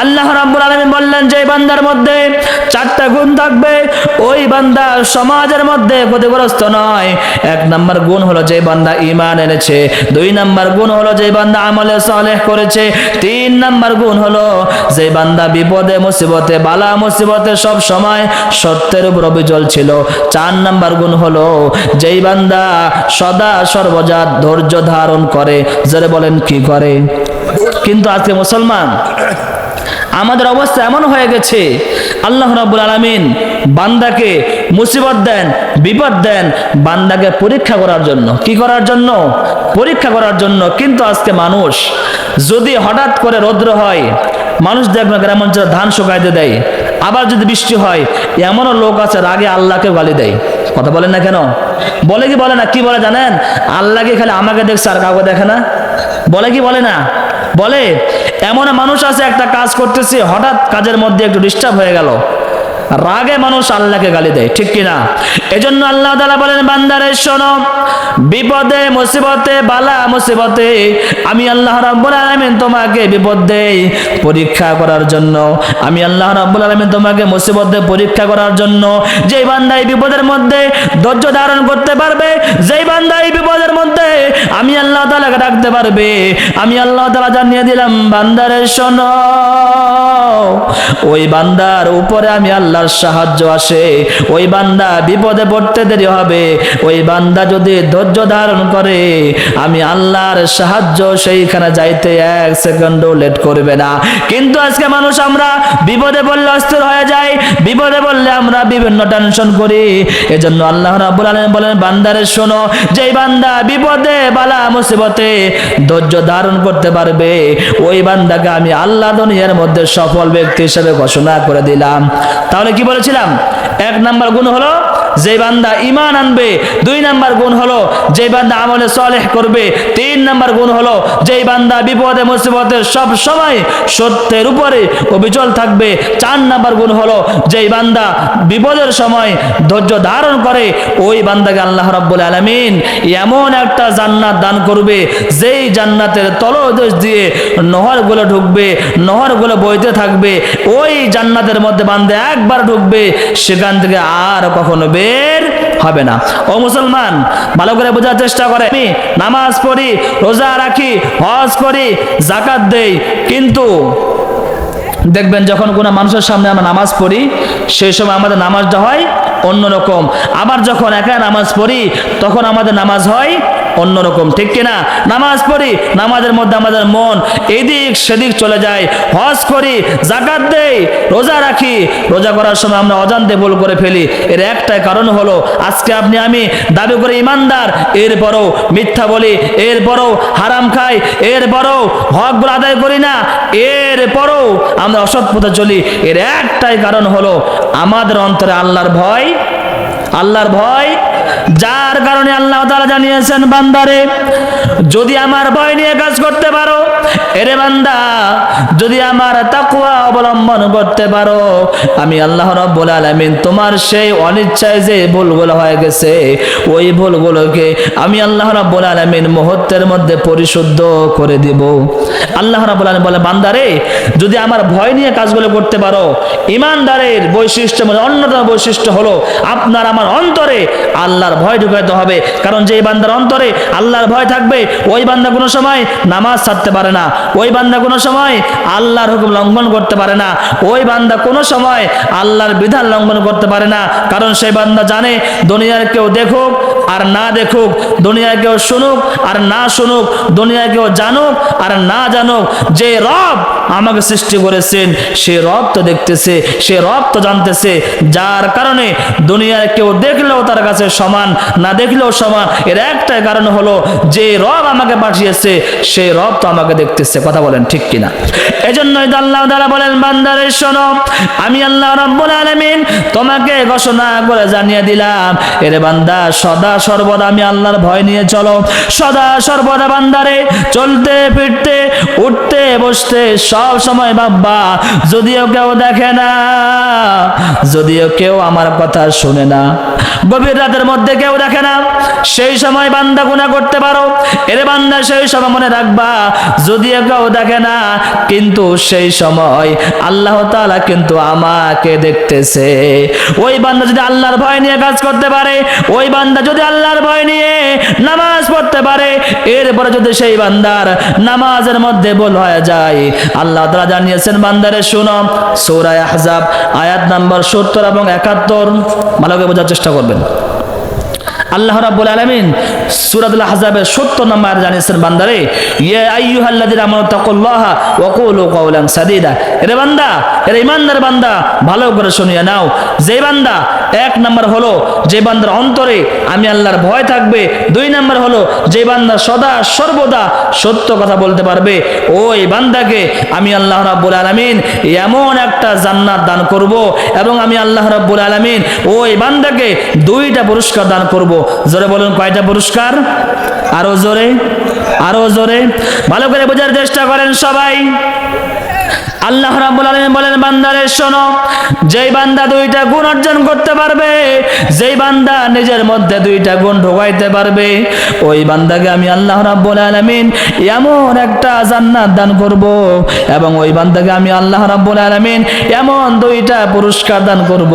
Speaker 1: আল্লাহ রাব্বুল আলামিন বললেন, যে বান্দার মধ্যে 4টা গুণ থাকবে ওই বান্দা সমাজের মধ্যে ক্ষতিগ্রস্ত নয়। 1 নম্বর গুণ হলো যে বান্দা ঈমান এনেছে। 2 নম্বর গুণ হলো যে বান্দা আমলে সালেহ করেছে। 3 নম্বর গুণ হলো যে বান্দা বিপদে মুসিবতে বালা মুসিবতে সব সময় সত্যের উপর অবিচল ছিল। 4 নম্বর গুণ হলো যেই বান্দা সদা সর্বদা ধৈর্য ধারণ করে। যারা বলেন কি করে? কিন্তু আজকে মুসলমান আমাদের অবস্থা এমন হয়ে গেছে, আল্লাহ রাব্বুল আলামিন বান্দাকে মুসিবত দেন, বিপদ দেন বান্দাকে পরীক্ষা করার জন্য। কি করার জন্য? পরীক্ষা করার জন্য। কিন্তু আজকে মানুষ যদি হঠাৎ করে রৌদ্র হয়, মানুষ দেখবেন গ্রাম অঞ্চলে ধান শুকাইতে দেয়, আবার যদি বৃষ্টি হয় এমনও লোক আছে রাগে আল্লাহকে গালি দেয়। কথা বলেন না কেন? বলে কি বলে না? কি বলে জানেন? আল্লাহকে খালি আমাকে দেখছে আর কাউকে দেখে না। বলে কি বলে না? বলে। এমন মানুষ আছে একটা কাজ করতেছে, হঠাৎ কাজের মধ্যে একটু ডিস্টার্ব হয়ে গেল, রাগে মানুষ আল্লাহকে গালি দেয়, ঠিক কিনা? এজন্য আল্লাহ তাআলা বলেন, বান্দারে শোনো, বিপদে মুসিবতে বালা মুসিবতে আমি আল্লাহ রাব্বুল আলামিন তোমাকে বিপদ দেই পরীক্ষা করার জন্য। আমি আল্লাহ রাব্বুল আলামিন তোমাকে মুসিবত দেই পরীক্ষা করার জন্য। যেই বান্দা এই বিপদের মধ্যে ধৈর্য ধারণ করতে পারবে, যেই বান্দা এই বিপদের মধ্যে আমি আল্লাহ তাআলাকে ডাকতে পারবে, আমি আল্লাহ তাআলা জানিয়ে দিলাম, বান্দারে শোনো, ওই বান্দার উপরে আমি আল্লাহ আল্লাহর সাহায্য আসে, ওই বান্দা বিপদে পড়তে দেরি হবে। ওই বান্দা যদি ধৈর্য ধারণ করে, আমি আল্লাহর সাহায্য সেইখানে যাইতে 1 সেকেন্ডও লেট করবে না। কিন্তু আজকে মানুষ আমরা বিপদে পড়লে অস্থির হয়ে যাই, বিপদে পড়লে আমরা বিভিন্ন টেনশন করি। এজন্য আল্লাহ রাব্বুল আলামিন বলেন, বান্দারে শোনো, যেই বান্দা বিপদে বালা মুসিবতে ধৈর্য ধারণ করতে পারবে, ওই বান্দাকে আমি আল্লাহ দুনিয়ার মধ্যে সফল ব্যক্তি হিসেবে ঘোষণা করে দিলাম। তাহলে কি বলেছিলাম? 1 নাম্বার গুণ হলো যে বান্দা ঈমান আনবে, 2 নাম্বার গুণ হলো যে বান্দা আমলে সালেহ করবে, 3 নাম্বার গুণ হলো যেই বান্দা বিপদে মুসিবতে সব সময় সত্যের উপরে অবিচল থাকবে, 4 নাম্বার গুণ হলো যেই বান্দা বিপদের সময় ধৈর্য ধারণ করে, ওই বান্দাকে আল্লাহ রাব্বুল আলামিন এমন একটা জান্নাত দান করবে, যেই জান্নাতের তলদেশ দিয়ে নহরগুলো ঢুকবে, নহরগুলো বইতে থাকবে। ওই জান্নাতের মধ্যে বান্দা একবার ঢুকবে, সেখান থেকে আর কখনো বের হবে না। ও মুসলমান, ভালো করে বোঝার চেষ্টা করে। আমি নামাজ পড়ি, রোজা রাখি, হজ করি, যাকাত দেই, কিন্তু দেখবেন যখন কোনো মানুষের সামনে আমরা নামাজ পড়ি, সেই সময় আমাদের নামাজটা হয় অন্যরকম। আবার যখন একা নামাজ পড়ি, তখন আমাদের নামাজ হয় অন্যরকম, ঠিক কিনা? নামাজ পড়ি, নামাজের মধ্যে আমাদের মন এদিক সেদিক চলে যায়। হজ করি, যাকাত দেই, রোজা রাখি, রোজা করার সময় আমরা অজান্তে ভুল করে ফেলি। এর একটাই কারণ হলো, আজকে আপনি আমি দাবি করে ইমানদার, এরপরও মিথ্যা বলি, এরপরও হারাম খাই, এরপরও হকগুলো আদায় করি না, এরপরও আমরা অসৎ পথে চলি। এর একটাই কারণ হলো আমাদের অন্তরে আল্লাহর ভয়, আল্লাহর ভয়, যার কারণে আল্লাহ তাআলা জানিয়েছেন, বান্দারে যদি আমার ভয় নিয়ে কাজ করতে পারো, এরে বান্দা যদি আমার তাকওয়া অবলম্বন করতে পারো, আমি আল্লাহ রাব্বুল আলামিন তোমার সেই অনিচ্ছায় যে ভুলগুলো হয়ে গেছে, ওই ভুলগুলোকে আমি আল্লাহ রাব্বুল আলামিন মুহূর্তের মধ্যে পরিশুদ্ধ করে দিব। আল্লাহ রাব্বুল আলামিন বলে, বান্দারে যদি আমার ভয় নিয়ে কাজগুলো করতে পারো, ঈমানদারের বৈশিষ্ট্য মানে অন্যতম বৈশিষ্ট্য হলো আপনার আমার অন্তরে আল্লাহর ভয় ঢুকাইতে হবে। কারণ যে বান্দার অন্তরে আল্লাহর ভয় থাকবে, ওই বান্দা কোনো সময় নামাজ ছাড়তে পারে না, ওই বান্দা কোনো সময় আল্লাহর হুকুম লঙ্ঘন করতে পারে না, ওই বান্দা কোনো সময় আল্লাহর বিধান লঙ্ঘন করতে পারে না। কারণ সেই বান্দা জানে, দুনিয়ার কেউ দেখুক আর না দেখুক, দুনিয়ায় কেউ শুনুক আর না শুনুক, দুনিয়ায় কেউ জানুক আর না জানুক, যে রব আমাকে সৃষ্টি করেছেন সে রব তো দেখতেছে, সে রব তো জানতেছে। যার কারণে দুনিয়ায় কেউ দেখলেও তার কাছে সমান, না দেখলেও সমান। এর একটাই কারণ হলো, যে রব আমাকে পাঠিয়েছে সেই রব তো আমাকে দেখতেছে। কথা বলেন ঠিক কিনা? এজন্যই তো আল্লাহ তাআলা বলেন, বান্দারে শোনো, আমি আল্লাহ রাব্বুল আলামিন তোমাকে ঘোষণা করে জানিয়ে দিলাম, এরে বান্দা সদা সর্বদা আমি আল্লাহর ভয় নিয়ে চলো। সদা সর্বদা বান্দারে চলতে ফিরতে উঠতে বসতে সব সময় ভাববা, যদিও কেউ দেখে না, যদিও কেউ আমার কথা শুনে না, গভীর রাতের মধ্যে কেউ দেখে না, সেই সময় বান্দা গুনাহ করতে পারো। এরে বান্দা সেই সময় মনে রাখবা, যদিও কেউ দেখে না, কিন্তু সেই সময় আল্লাহ তাআলা কিন্তু আমাকে দেখতেছে। ওই বান্দা যদি আল্লাহর ভয় নিয়ে কাজ করতে পারে, ওই বান্দা যদি আল্লাহর ভয় নিয়ে নামাজ পড়তে পারে, এরপরে যদি সেই বান্দার নামাজের মধ্যে ভুল হয়ে যায়, আল্লাহ তাআলা জানিয়েছেন, বান্দারে শুনো, সূরা আহজাব আয়াত নাম্বার 70 এবং 71 ভালো করে বোঝার চেষ্টা করবেন। আল্লাহ রাব্বুল আলামিন সূরাতুল আহজাবের 70 নম্বর জানিয়েছেন, বান্দারে ইয়া আইয়ুহাল্লাযীনা আমানু তাকুল্লাহা ওয়া কুলু কাওলান সাদীদা। এরে বান্দা, এরে ঈমানদার বান্দা, ভালো করে শুনিয়ে নাও। যে বান্দা 1 নাম্বার হলো যে বান্দার অন্তরে আমি আল্লাহর ভয় থাকবে, 2 নাম্বার হলো যে বান্দা সদা সর্বদা সত্য কথা বলতে পারবে, ওই বান্দাকে আমি আল্লাহ রাব্বুল আলামিন এমন একটা জান্নাত দান করব, এবং আমি আল্লাহ রাব্বুল আলামিন ওই বান্দাকে 2টা পুরস্কার দান করব। জোরে বলুন, কয়টা পুরস্কার? আরো জোরে, আরো জোরে, ভালো করে বোঝার চেষ্টা করেন সবাই। আল্লাহ রাব্বুল আলামিন বলেন, বান্দারে শোনো, যেই বান্দা 2টা গুণ অর্জন করতে পারবে, যেই বান্দা নিজের মধ্যে 2টা গুণ ঢোকাইতে পারবে, ওই বান্দাকে আমি আল্লাহ রাব্বুল আলামিন এমন একটা জান্নাত দান করব, এবং ওই বান্দাকে আমি আল্লাহ রাব্বুল আলামিন এমন 2টা পুরস্কার দান করব,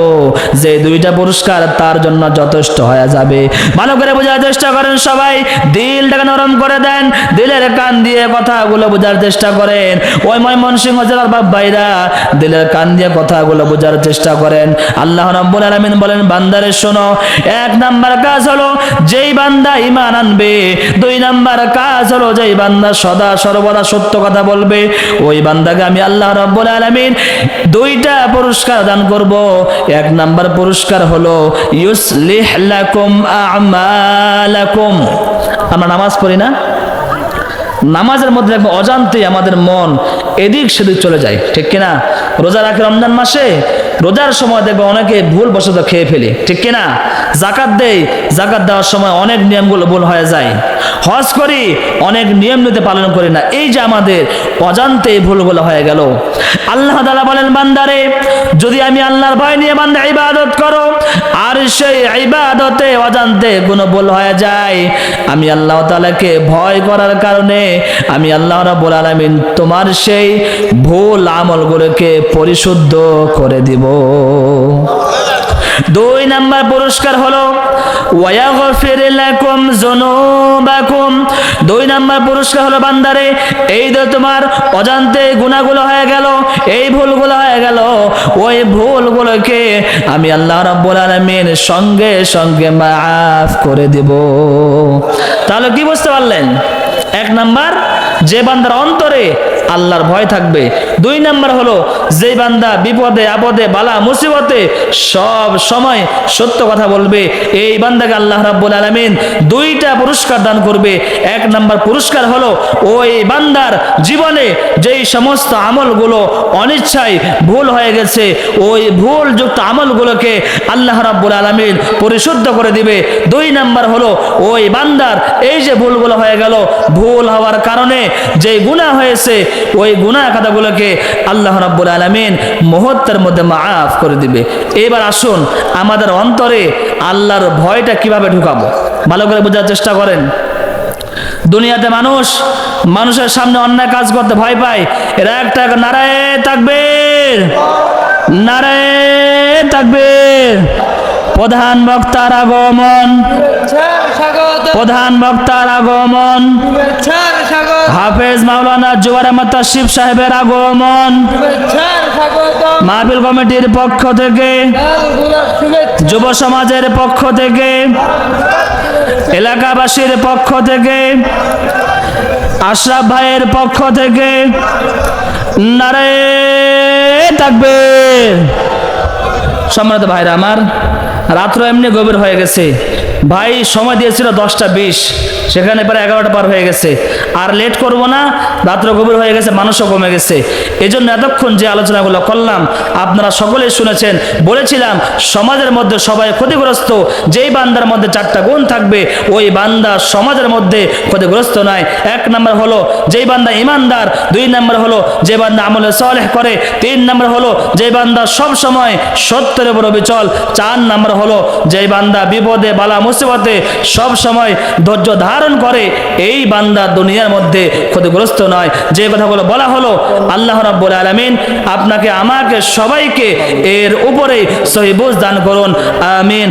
Speaker 1: যে 2টা পুরস্কার তার জন্য যথেষ্ট হয়ে যাবে। ভালো করে বোঝার চেষ্টা করেন সবাই, দিলটাকে নরম করে দেন, দিলের কান দিয়ে কথাগুলো বোঝার চেষ্টা করেন। ওই ময়মনসিংহ জেলার ভাইরা দিলের কান দিয়ে কথাগুলো বোঝার চেষ্টা করেন। আল্লাহ রাব্বুল আলামিন বলেন, বান্দারে শোনো, এক নাম্বার কাজ হলো যেই বান্দা ঈমান আনবে, দুই নাম্বার কাজ হলো যেই বান্দা সদা সর্বদা সত্য কথা বলবে, ওই বান্দাকে আমি আল্লাহ রাব্বুল আলামিন দুইটা পুরস্কার দান করব। এক নাম্বার পুরস্কার হলো ইউসলিহ লাকুম আমালাকুম। আমরা নামাজ পড়ি না, নামাজের মধ্যে দেখবো অজান্তেই আমাদের মন এদিক সেদিক চলে যায়, ঠিক কিনা? রোজা রাখি রমজান মাসে, রোজার সময় দেখবো অনেকে ভুল বশত খেয়ে ফেলি, ঠিক কিনা? জাকাত দেই, জাকাত দেওয়ার সময় অনেক নিয়মগুলো ভুল হয়ে যায়। হজ করি, অনেক নিয়ম নীতি পালন করি না। এই যে আমাদের অজান্তে ভুলগুলো হয়ে গেল। আল্লাহ তাআলা বলেন, বান্দারে যদি আমি আল্লাহর ভয় নিয়ে বান্দা ইবাদত করো, আর সেই ইবাদতে অজান্তে কোনো ভুল হয়ে যায়, আমি আল্লাহ তাআলাকে ভয় করার কারণে আমি আল্লাহ রাব্বুল আলামিন তোমার সেই ভুল আমলগুলোকে পরিশুদ্ধ করে দিব। দুই নাম্বার পুরস্কার হলো ওয়ায়াগফির লাকুম যুনুবাকুম। দুই নাম্বার পুরস্কার হলো বান্দারে, এই যে তোমার অজান্তে গুনাহগুলো হয়ে গেল, এই ভুলগুলো হয়ে গেল, ওই ভুলগুলোকে আমি আল্লাহ রাব্বুল আলামিন সঙ্গে সঙ্গে মাফ করে দেব। তাহলে কি বুঝতে পারলেন? এক নাম্বার, যে বান্দার অন্তরে আল্লাহর ভয় থাকবে। দুই নাম্বার হলো যে বান্দা বিপদে আপদে বালা মুসিবতে সব সময় সত্য কথা বলবে, এই বান্দাকে আল্লাহ রাব্বুল আলামিন দুইটা পুরস্কার দান করবে। এক নাম্বার পুরস্কার হলো ওই বান্দার জীবনে যেই সমস্ত আমলগুলো অনিচ্ছায় ভুল হয়ে গেছে, ওই ভুল যুক্ত আমলগুলোকে আল্লাহ রাব্বুল আলামিন পরিশুদ্ধ করে দিবে। দুই নাম্বার হলো ওই বান্দার এই যে ভুলগুলো হয়ে গেল, ভুল হওয়ার কারণে যে গুনাহ হয়েছে, ওই গুনাহ খাতাগুলোকে আল্লাহ রাব্বুল আলামিন মুহূর্তের মধ্যে মাফ করে দিবে। এবার আসুন আমাদের অন্তরে আল্লাহর ভয়টা কিভাবে ঢুকাবো, ভালো করে বোঝার চেষ্টা করেন। দুনিয়াতে মানুষের সামনে অন্যায় কাজ করতে ভয় পায়। এরা একটা নারায়ে তাকবীর, নারায়ে তাকবীর। প্রধান বক্তার আগমন, প্রধান বক্তার আগমন, হাফেজ মাওলানা জুবায়ের আহমদ তাশরিফ সাহেবের আগমন, মাহফিল কমিটির পক্ষ থেকে, যুব সমাজের পক্ষ থেকে, এলাকাবাসীর পক্ষ থেকে, আশরাফ ভাইয়ের পক্ষ থেকে নারায়ে তাকবীর। সম্মানিত ভাইরা আমার, রাত্র এমনি গভীর হয়ে গেছে। ভাই সময় দিয়েছিল 10টা 20, সেখানে প্রায় 11টা পার হয়ে গেছে। আর লেট করব না, রাত্র গভীর হয়ে গেছে, মানুষও কমে গেছে। এই জন্য এতক্ষণ যে আলোচনাগুলো করলাম আপনারা সকলেই শুনেছেন। বলেছিলাম সমাজের মধ্যে সবাই ক্ষতিগ্রস্ত, যেই বান্দার মধ্যে 4টা গুণ থাকবে, ওই বান্দা সমাজের মধ্যে ক্ষতিগ্রস্ত নয়। এক নাম্বার হলো যেই বান্দা ইমানদার, দুই নাম্বার হলো যে বান্দা আমলে সালেহ করে, তিন নাম্বার হলো যে বান্দা সব সময় সত্যের উপর অবিচল, চার নাম্বার হলো যে বান্দা বিপদে বালা মুসিবতে সব সময় ধৈর্য ধারণ করে, এই বান্দা দুনিয়ার মধ্যে ক্ষতিগ্রস্ত নয়। যে কথাগুলো বলা হলো, আল্লাহ রাব্বুল আলামিন আপনাকে আমাকে সবাইকে এর উপরে সহিহ বুঝ দান করুন, আমিন।